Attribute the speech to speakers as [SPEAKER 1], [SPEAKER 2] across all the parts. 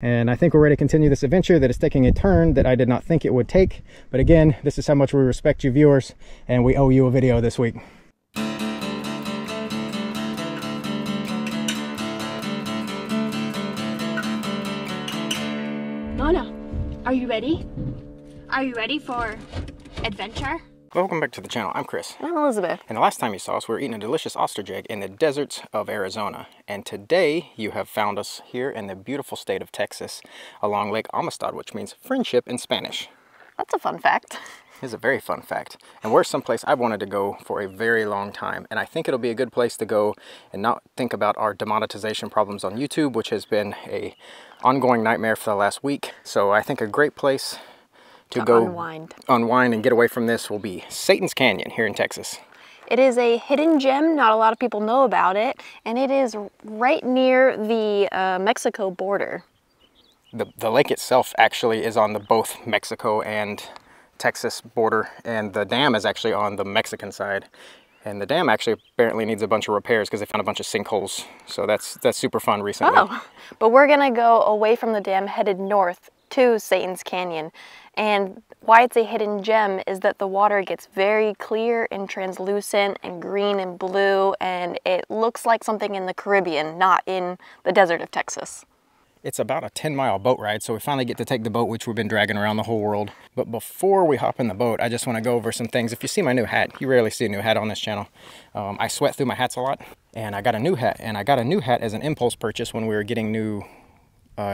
[SPEAKER 1] And I think we're ready to continue this adventure that is taking a turn that I did not think it would take. But again, this is how much we respect you viewers, and we owe you a video this week.
[SPEAKER 2] Mona, are you ready? Are you ready for adventure?
[SPEAKER 1] Welcome back to the channel. I'm Chris.
[SPEAKER 3] I'm Elizabeth.
[SPEAKER 1] And the last time you saw us, we were eating a delicious ostrich egg in the deserts of Arizona. And today you have found us here in the beautiful state of Texas along Lake Amistad, which means friendship in Spanish.
[SPEAKER 3] That's a fun fact.
[SPEAKER 1] It's a very fun fact. And we're someplace I've wanted to go for a very long time. And I think it'll be a good place to go and not think about our demonetization problems on YouTube, which has been an ongoing nightmare for the last week. So I think a great place to go unwind and get away from this will be Satan's Canyon here in Texas.
[SPEAKER 3] It is a hidden gem. Not a lot of people know about it, and it is right near the Mexico border.
[SPEAKER 1] The lake itself actually is on the both Mexico and Texas border, and the dam is actually on the Mexican side. And the dam actually apparently needs a bunch of repairs because they found a bunch of sinkholes. So that's super fun recently.
[SPEAKER 3] Oh, but we're gonna go away from the dam, headed north to Satan's Canyon. And why it's a hidden gem is that the water gets very clear and translucent and green and blue, and it looks like something in the Caribbean, not in the desert of Texas.
[SPEAKER 1] It's about a 10-mile boat ride, so we finally get to take the boat, which we've been dragging around the whole world. But before we hop in the boat, I just want to go over some things. If you see my new hat, you rarely see a new hat on this channel. I sweat through my hats a lot, and I got a new hat. And I got a new hat as an impulse purchase when we were getting new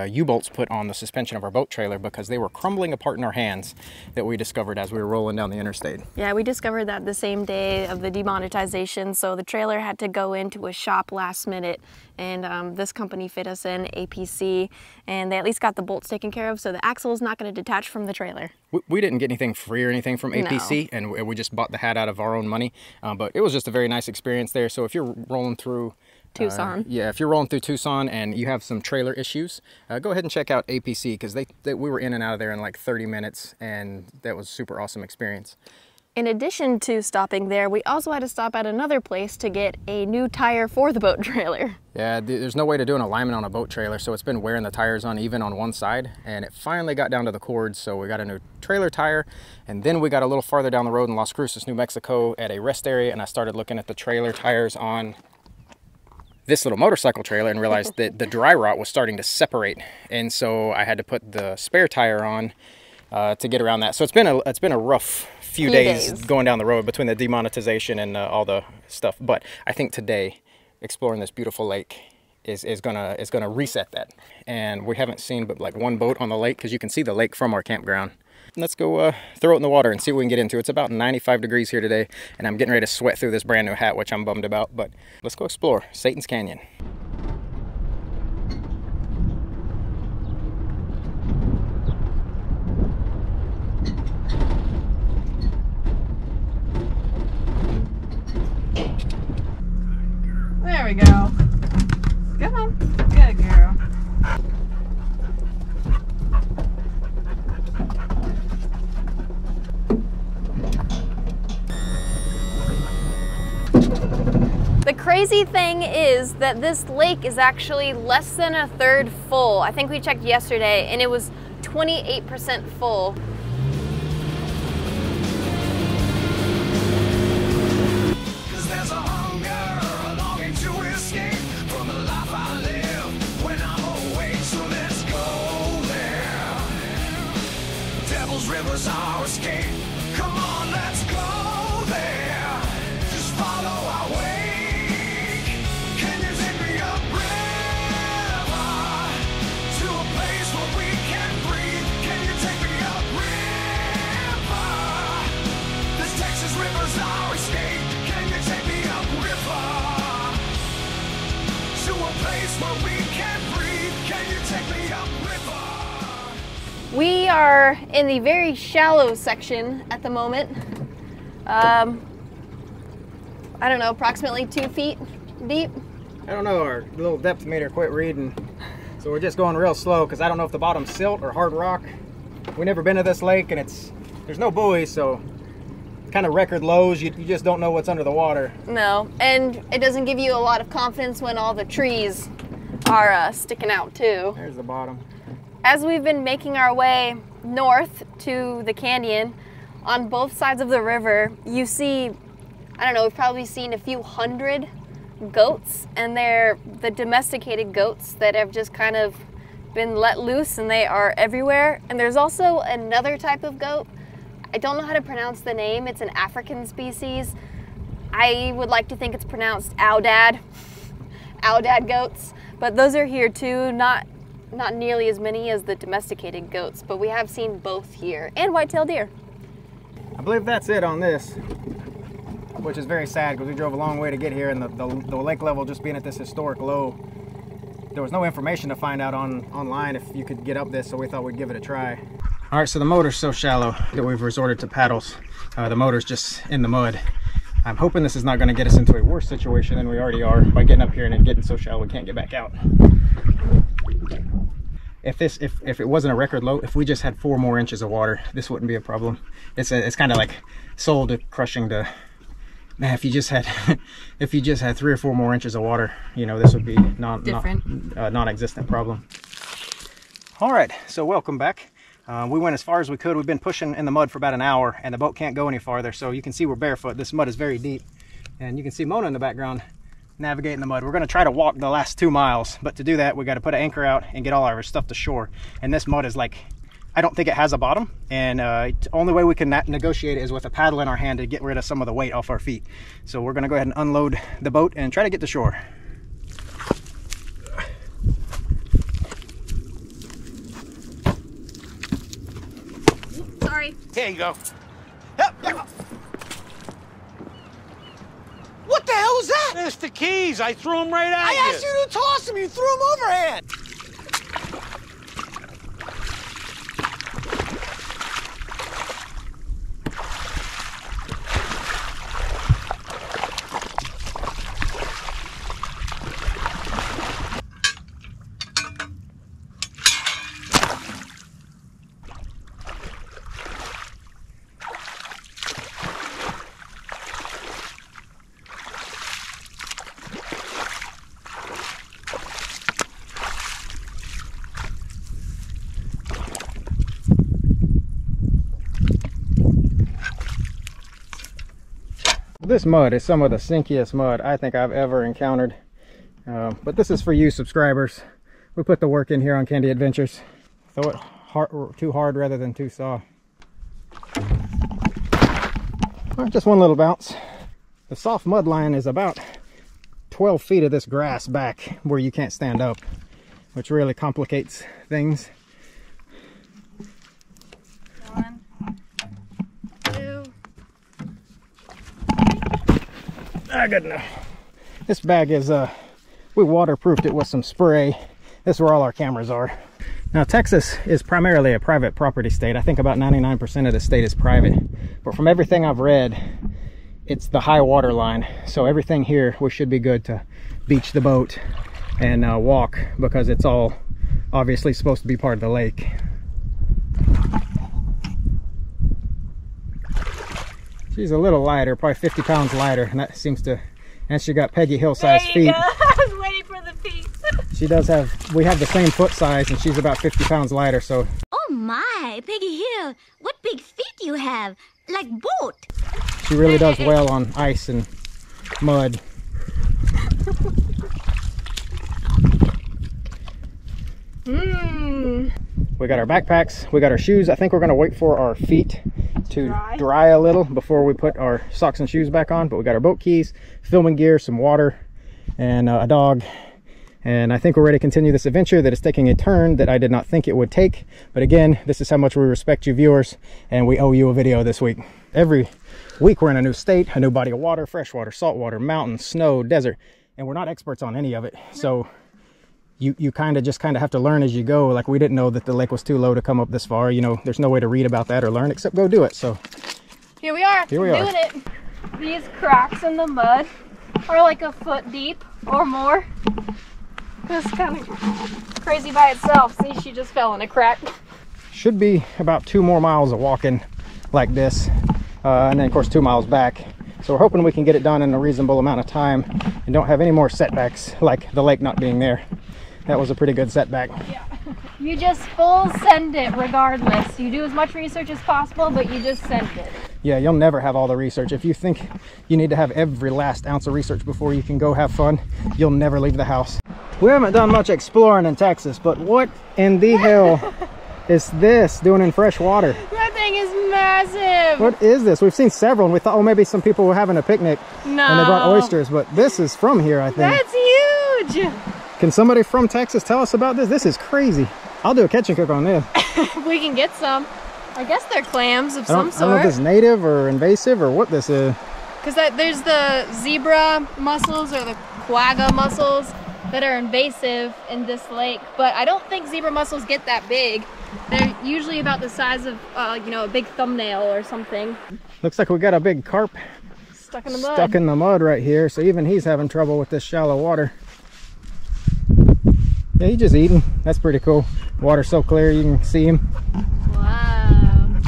[SPEAKER 1] U-bolts put on the suspension of our boat trailer because they were crumbling apart in our hands that we discovered as we were rolling down the interstate.
[SPEAKER 3] Yeah, we discovered that the same day of the demonetization, so the trailer had to go into a shop last minute, and this company fit us in, APC, and they at least got the bolts taken care of, so the axle is not going to detach from the trailer.
[SPEAKER 1] We didn't get anything free or anything from APC, no. And we just bought the hat out of our own money, but it was just a very nice experience there. So if you're rolling through Tucson. Yeah, if you're rolling through Tucson and you have some trailer issues, go ahead and check out APC because we were in and out of there in like 30 minutes, and that was a super awesome experience.
[SPEAKER 3] In addition to stopping there, we also had to stop at another place to get a new tire for the boat trailer. Yeah,
[SPEAKER 1] there's no way to do an alignment on a boat trailer, so it's been wearing the tires uneven on one side, and it finally got down to the cords, so we got a new trailer tire. And then we got a little farther down the road in Las Cruces, New Mexico at a rest area, and I started looking at the trailer tires on this little motorcycle trailer and realized that the dry rot was starting to separate, and so I had to put the spare tire on to get around that. So it's been a rough few days going down the road between the demonetization and all the stuff. But I think today exploring this beautiful lake is gonna reset that. And we haven't seen but like one boat on the lake because you can see the lake from our campground. Let's go throw it in the water and see what we can get into. It's about 95 degrees here today, and I'm getting ready to sweat through this brand new hat, which I'm bummed about, but let's go explore Satan's Canyon.
[SPEAKER 3] There we go. Come on. Good girl. The crazy thing is that this lake is actually less than a third full. I think we checked yesterday and it was 28% full.
[SPEAKER 4] Rivers our escape. Come on, let's go there. Just follow our wake. Can you take me upriver to a place where we can breathe? Can you take me upriver? This Texas river's our escape. Can you take me upriver to a place where we can breathe? Can you take me upriver?
[SPEAKER 3] We are in the very shallow section at the moment. I don't know, approximately 2 feet deep.
[SPEAKER 1] I don't know, our little depth meter quit reading. So we're just going real slow because I don't know if the bottom's silt or hard rock. We've never been to this lake, and there's no buoys, so kind of record lows. You just don't know what's under the water.
[SPEAKER 3] No, and it doesn't give you a lot of confidence when all the trees are sticking out too.
[SPEAKER 1] There's the bottom.
[SPEAKER 3] As we've been making our way north to the canyon, on both sides of the river, you see, I don't know, we've probably seen a few hundred goats, and they're the domesticated goats that have just kind of been let loose, and they are everywhere. And there's also another type of goat. I don't know how to pronounce the name. It's an African species. I would like to think it's pronounced Aoudad goats, but those are here too. Not nearly as many as the domesticated goats, but we have seen both here, and white-tailed deer.
[SPEAKER 1] I believe that's it on this, which is very sad because we drove a long way to get here, and the lake level just being at this historic low, there was no information to find out online if you could get up this, so we thought we'd give it a try. All right, so the motor's so shallow that we've resorted to paddles. The motor's just in the mud. I'm hoping this is not going to get us into a worse situation than we already are by getting up here and it getting so shallow we can't get back out. If it wasn't a record low, if we just had 4 more inches of water, this wouldn't be a problem. It's kind of like soul crushing to, man, if you just had 3 or 4 more inches of water, you know, this would be non-existent problem. All right, so welcome back. We went as far as we could. We've been pushing in the mud for about an hour, and the boat can't go any farther, so you can see we're barefoot. This mud is very deep, and you can see Mona in the background navigating the mud. We're going to try to walk the last 2 miles, but to do that we got to put an anchor out and get all our stuff to shore. And this mud is like, I don't think it has a bottom, and the only way we can negotiate it is with a paddle in our hand to get rid of some of the weight off our feet. So we're going to go ahead and unload the boat and try to get to shore.
[SPEAKER 3] Sorry.
[SPEAKER 5] Here you go. What the hell is that? It's the keys. I threw them right at you.
[SPEAKER 4] I asked you to toss them. You threw them overhand.
[SPEAKER 1] This mud is some of the sinkiest mud I think I've ever encountered. But this is for you subscribers. We put the work in here on Candy Adventures. Throw it too hard rather than too soft. All right, just one little bounce. The soft mud line is about 12 feet of this grass back where you can't stand up, which really complicates things.
[SPEAKER 3] 1, 2.
[SPEAKER 1] Good enough. This bag is we waterproofed it with some spray. This is where all our cameras are. Now Texas is primarily a private property state. I think about 99% of the state is private, but from everything I've read, it's the high water line, so everything here we should be good to beach the boat and walk, because it's all obviously supposed to be part of the lake. She's a little lighter, probably 50 pounds lighter, and that seems to, and she got Peggy Hill size feet.
[SPEAKER 3] I was waiting for the feet.
[SPEAKER 1] She does have, we have the same foot size, and she's about 50 pounds lighter, so.
[SPEAKER 6] Oh my, Peggy Hill, what big feet you have, like boat.
[SPEAKER 1] She really does well on ice and mud. We got our backpacks, we got our shoes. I think we're gonna wait for our feet to dry a little before we put our socks and shoes back on, but we got our boat keys, filming gear, some water, and a dog. And I think we're ready to continue this adventure that is taking a turn that I did not think it would take. But again, this is how much we respect you viewers, and we owe you a video this week. Every week we're in a new state, a new body of water, freshwater, saltwater, mountain, snow, desert, and we're not experts on any of it. So you just kind of have to learn as you go. Like, we didn't know that the lake was too low to come up this far. You know, there's no way to read about that or learn except go do it. So
[SPEAKER 3] here we are.
[SPEAKER 1] Here we are.
[SPEAKER 3] Doing it. These cracks in the mud are like a foot deep or more. It's kind of crazy by itself. See, she just fell in a crack.
[SPEAKER 1] Should be about 2 more miles of walking like this, and then of course 2 miles back. So we're hoping we can get it done in a reasonable amount of time and don't have any more setbacks like the lake not being there. That was a pretty good setback.
[SPEAKER 3] Yeah. You just full send it regardless. You do as much research as possible, but you just send it.
[SPEAKER 1] Yeah, you'll never have all the research. If you think you need to have every last ounce of research before you can go have fun, you'll never leave the house. We haven't done much exploring in Texas, but what in the hell is this doing in fresh water?
[SPEAKER 3] That thing is massive.
[SPEAKER 1] What is this? We've seen several and we thought, oh, maybe some people were having a picnic and they brought oysters, but this is from here, I think.
[SPEAKER 3] That's huge.
[SPEAKER 1] Can somebody from Texas tell us about this? This is crazy. I'll do a catch and cook on this.
[SPEAKER 3] We can get some. I guess they're clams of some sort.
[SPEAKER 1] I don't know if this is native or invasive or what this is.
[SPEAKER 3] Because there's the zebra mussels or the quagga mussels that are invasive in this lake, but I don't think zebra mussels get that big. They're usually about the size of, you know, a big thumbnail or something.
[SPEAKER 1] Looks like we got a big carp
[SPEAKER 3] stuck in the mud.
[SPEAKER 1] Stuck in the mud right here, so even he's having trouble with this shallow water. Yeah, he's just eating. That's pretty cool. Water's so clear you can see him.
[SPEAKER 3] Wow.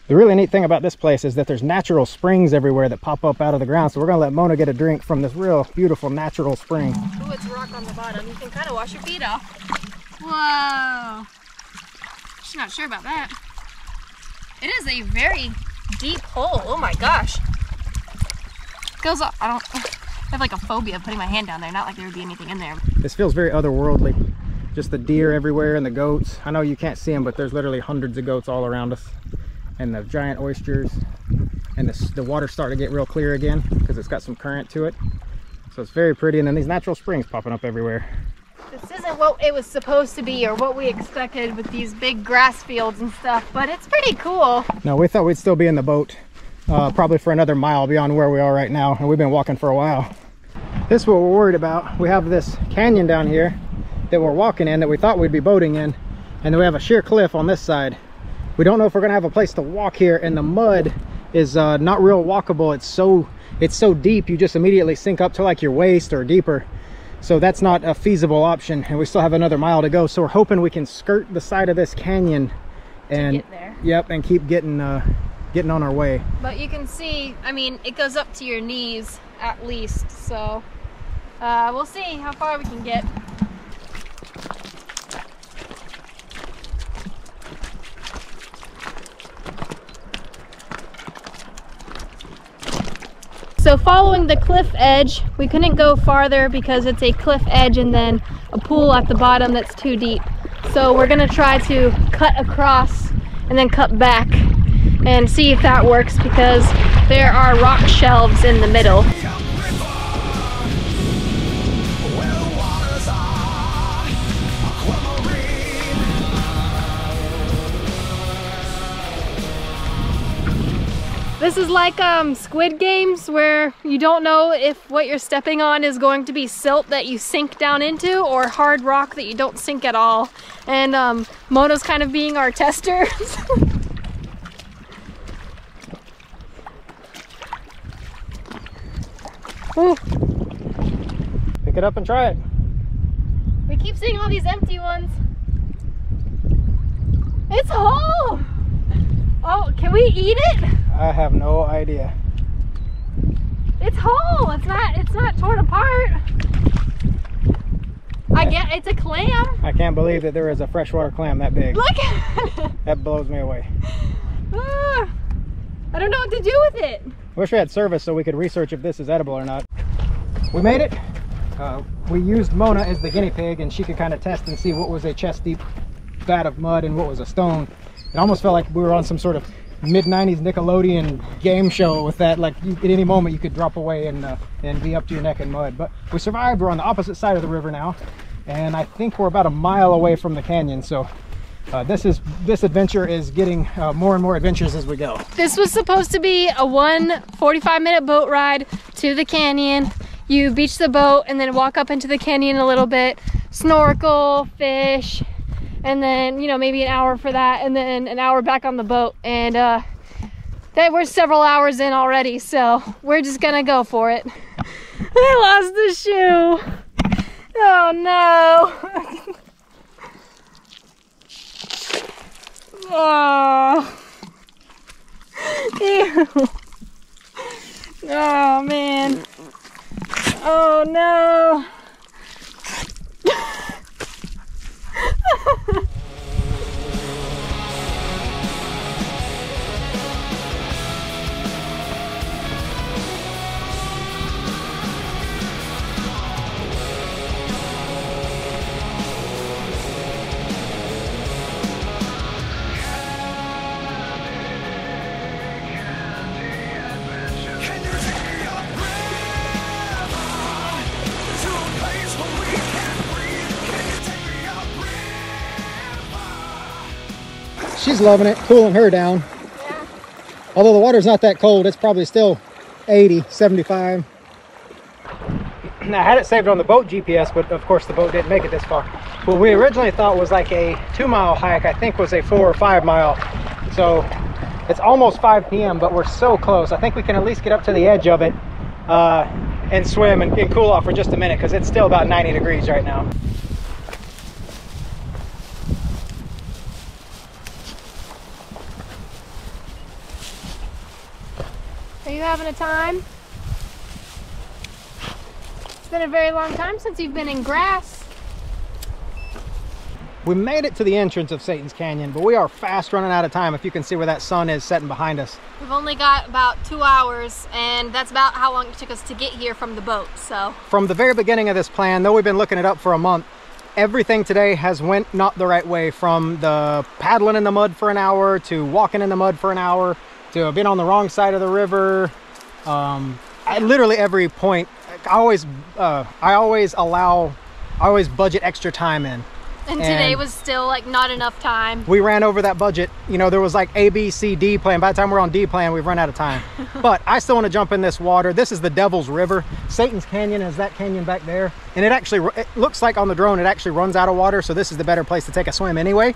[SPEAKER 1] The really neat thing about this place is that there's natural springs everywhere that pop up out of the ground. So we're gonna let Mona get a drink from this real beautiful natural spring.
[SPEAKER 3] Ooh, it's rock on the bottom. You can kind of wash your feet off. Whoa. She's not sure about that. It is a very deep hole. Oh my gosh. Goes up. I have like a phobia of putting my hand down there. Not like there would be anything in there.
[SPEAKER 1] This feels very otherworldly. Just the deer everywhere and the goats. I know you can't see them, but there's literally hundreds of goats all around us. And the giant oysters. And the water's starting to get real clear again because it's got some current to it. So it's very pretty. And then these natural springs popping up everywhere.
[SPEAKER 3] This isn't what it was supposed to be or what we expected with these big grass fields and stuff, but it's pretty cool.
[SPEAKER 1] No, we thought we'd still be in the boat probably for another mile beyond where we are right now, and we've been walking for a while. This is what we're worried about. We have this canyon down here that we're walking in that we thought we'd be boating in, and then we have a sheer cliff on this side. We don't know if we're gonna have a place to walk here, and the mud is not real walkable. It's so deep you just immediately sink up to like your waist or deeper. So that's not a feasible option, and we still have another mile to go. So we're hoping we can skirt the side of this canyon and
[SPEAKER 3] get there.
[SPEAKER 1] Yep, and keep getting on our way.
[SPEAKER 3] But you can see, I mean, it goes up to your knees at least. So we'll see how far we can get. So following the cliff edge, we couldn't go farther because it's a cliff edge and then a pool at the bottom that's too deep. So we're gonna try to cut across and then cut back and see if that works because there are rock shelves in the middle. This is like Squid Games where you don't know if what you're stepping on is going to be silt that you sink down into or hard rock that you don't sink at all. And Mona's kind of being our tester. Ooh.
[SPEAKER 1] Pick it up and try it.
[SPEAKER 3] We keep seeing all these empty ones. It's whole! Oh, can we eat it?
[SPEAKER 1] I have no idea.
[SPEAKER 3] It's whole. It's not torn apart. I get it's a clam.
[SPEAKER 1] I can't believe that there is a freshwater clam that big.
[SPEAKER 3] Look at it.
[SPEAKER 1] That blows me away.
[SPEAKER 3] I don't know what to do with it.
[SPEAKER 1] Wish we had service so we could research if this is edible or not. We made it. We used Mona as the guinea pig, and she could kind of test and see what was a chest deep vat of mud and what was a stone. It almost felt like we were on some sort of mid-90s Nickelodeon game show with that, like at any moment you could drop away and be up to your neck in mud. But we survived. We're on the opposite side of the river now, and I think we're about a mile away from the canyon. So this adventure is getting more and more adventures as we go.
[SPEAKER 3] This was supposed to be a 45-minute boat ride to the canyon. You beach the boat and then walk up into the canyon a little bit, snorkel, fish, and then, you know, maybe an hour for that, and then an hour back on the boat. And we're several hours in already, so we're just gonna go for it. I lost the shoe. Oh no. Oh. Ew. Oh man. Oh no.
[SPEAKER 1] she's loving it, cooling her down.
[SPEAKER 3] Yeah.
[SPEAKER 1] Although the water's not that cold, it's probably still 80, 75. Now, I had it saved on the boat GPS, but of course the boat didn't make it this far. What we originally thought was like a 2-mile hike, I think was a 4 or 5 mile. So it's almost 5 p.m., but we're so close. I think we can at least get up to the edge of it and swim and cool off for just a minute, because it's still about 90 degrees right now.
[SPEAKER 3] Are you having a time? It's been a very long time since you've been in grass.
[SPEAKER 1] We made it to the entrance of Satan's Canyon, but we are fast running out of time, if you can see where that sun is setting behind us.
[SPEAKER 3] We've only got about 2 hours, and that's about how long it took us to get here from the boat, so.
[SPEAKER 1] From the very beginning of this plan, though we've been looking it up for a month, everything today has went not the right way, from the paddling in the mud for an hour, to walking in the mud for an hour, to being on the wrong side of the river. Literally every point, I always budget extra time in.
[SPEAKER 3] And today was still like not enough time.
[SPEAKER 1] We ran over that budget. You know, there was like A, B, C, D plan. By the time we're on D plan, we've run out of time. But I still want to jump in this water. This is the Devil's River. Satan's Canyon is that canyon back there. And it looks like on the drone, it actually runs out of water. So this is the better place to take a swim anyway.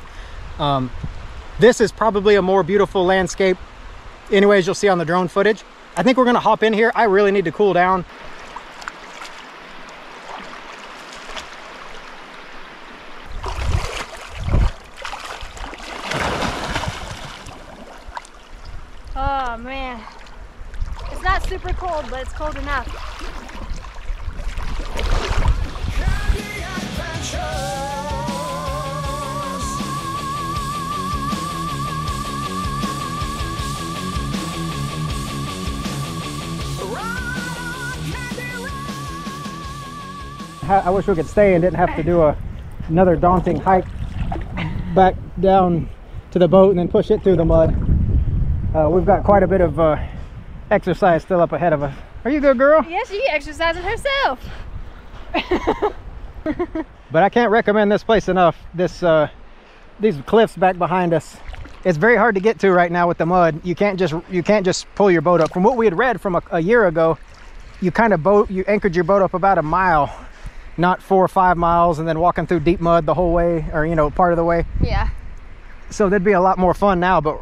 [SPEAKER 1] This is probably a more beautiful landscape. Anyways, you'll see on the drone footage. I think we're going to hop in here. I really need to cool down.
[SPEAKER 3] Oh man, it's not super cold, but it's cold enough.
[SPEAKER 1] I wish we could stay and didn't have to do another daunting hike back down to the boat and then push it through the mud. We've got quite a bit of exercise still up ahead of us. Are you a good girl?
[SPEAKER 3] Yeah, she exercising herself.
[SPEAKER 1] But I can't recommend this place enough. These cliffs back behind us, it's very hard to get to right now with the mud. You can't just pull your boat up. From what we had read from a year ago, you anchored your boat up about a mile, not 4 or 5 miles, and then walking through deep mud the whole way, or part of the way.
[SPEAKER 3] Yeah.
[SPEAKER 1] So that'd be a lot more fun now, but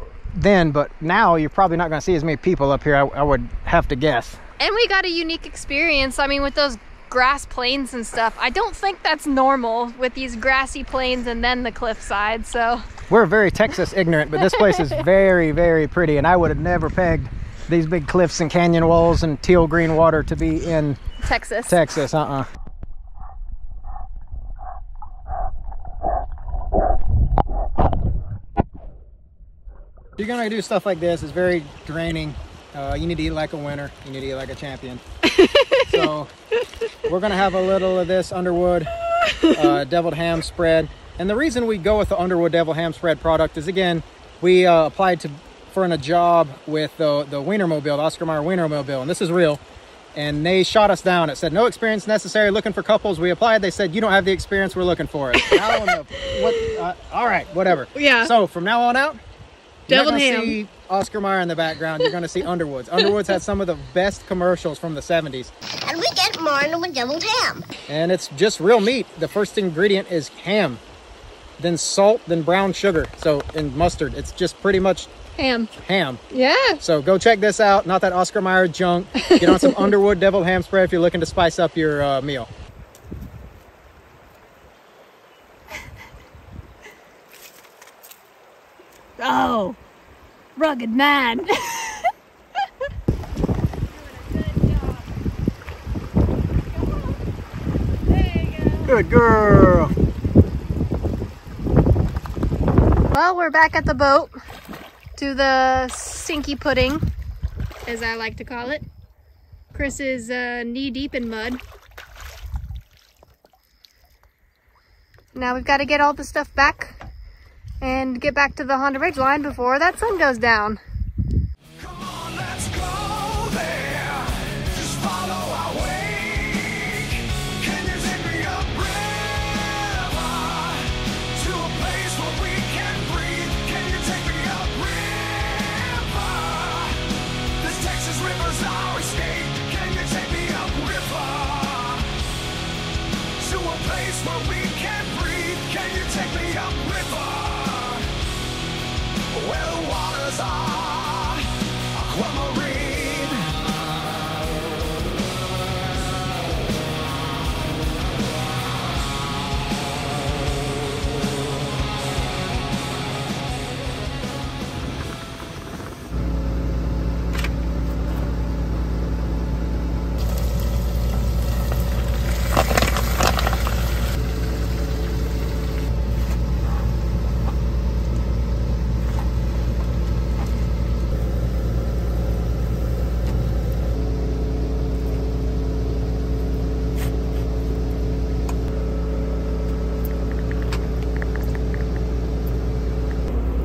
[SPEAKER 1] now you're probably not going to see as many people up here, I would have to guess.
[SPEAKER 3] And we got a unique experience. I mean, with those grass plains and stuff, I don't think that's normal with these grassy plains and then the cliffside, so.
[SPEAKER 1] We're very Texas ignorant, but this place is very, very pretty, and I would have never pegged these big cliffs and canyon walls and teal green water to be in
[SPEAKER 3] Texas.
[SPEAKER 1] You're gonna do stuff like this, it's very draining. You need to eat like a winner. You need to eat like a champion. So we're gonna have a little of this Underwood deviled ham spread. And the reason we go with the Underwood deviled ham spread product is, again, we applied for a job with the Wienermobile, the Oscar Mayer Wienermobile, and this is real. And they shot us down. It said, no experience necessary, looking for couples. We applied. They said, you don't have the experience we're looking for. All right, whatever.
[SPEAKER 3] Yeah.
[SPEAKER 1] So from now on out, you're
[SPEAKER 3] Deviled
[SPEAKER 1] not
[SPEAKER 3] ham.
[SPEAKER 1] gonna see Oscar Mayer in the background. You're going to see Underwoods. Underwoods had some of the best commercials from the 70s.
[SPEAKER 6] And we get more with deviled ham.
[SPEAKER 1] And it's just real meat. The first ingredient is ham, then salt, then brown sugar. So, and mustard. It's just pretty much ham.
[SPEAKER 3] Yeah.
[SPEAKER 1] So go check this out. Not that Oscar Mayer junk. Get on some Underwood deviled ham spread if you're looking to spice up your meal.
[SPEAKER 3] Oh, rugged man.
[SPEAKER 1] Good girl.
[SPEAKER 3] Well, we're back at the boat to the sinky pudding, as I like to call it. Chris is knee deep in mud. Now we've got to get all the stuff back and get back to the Honda Ridge line before that sun goes down.
[SPEAKER 4] Come on, let's go there. Just follow our way. Can you take me upriver to a place where we can breathe? Can you take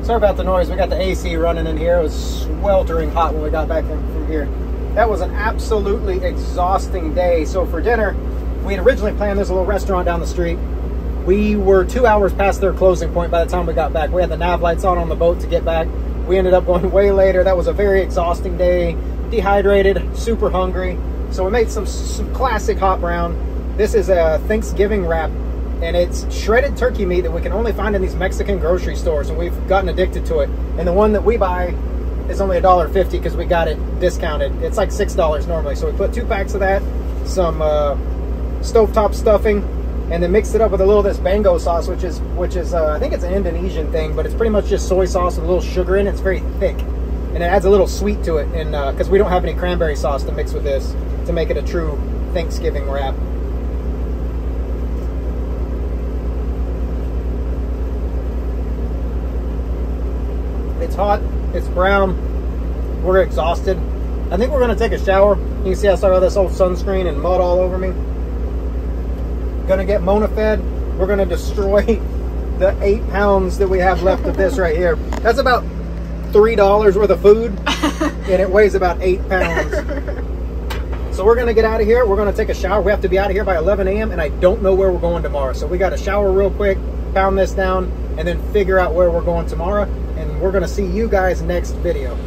[SPEAKER 1] Sorry about the noise. We got the AC running in here. It was sweltering hot when we got back from here. That was an absolutely exhausting day. So for dinner, we had originally planned this little restaurant down the street. We were 2 hours past their closing point by the time we got back. We had the nav lights on the boat to get back. We ended up going way later. That was a very exhausting day. Dehydrated, super hungry. So we made some classic hot brown. This is a Thanksgiving wrap, and it's shredded turkey meat that we can only find in these Mexican grocery stores, and we've gotten addicted to it. And the one that we buy is only $1.50 because we got it discounted. It's like $6 normally. So we put 2 packs of that, some stovetop stuffing, and then mixed it up with a little of this bango sauce, which is I think it's an Indonesian thing, but it's pretty much just soy sauce with a little sugar in it. It's very thick, and it adds a little sweet to it. And because we don't have any cranberry sauce to mix with this to make it a true Thanksgiving wrap. It's hot, it's brown, we're exhausted. I think we're gonna take a shower. You can see I saw all this old sunscreen and mud all over me. Gonna get Mona fed. We're gonna destroy the 8 pounds that we have left of this right here. That's about $3 worth of food, and it weighs about 8 pounds. So we're gonna get out of here. We're gonna take a shower. We have to be out of here by 11 a.m. and I don't know where we're going tomorrow. So we gotta shower real quick, pound this down, and then figure out where we're going tomorrow. And we're gonna see you guys next video.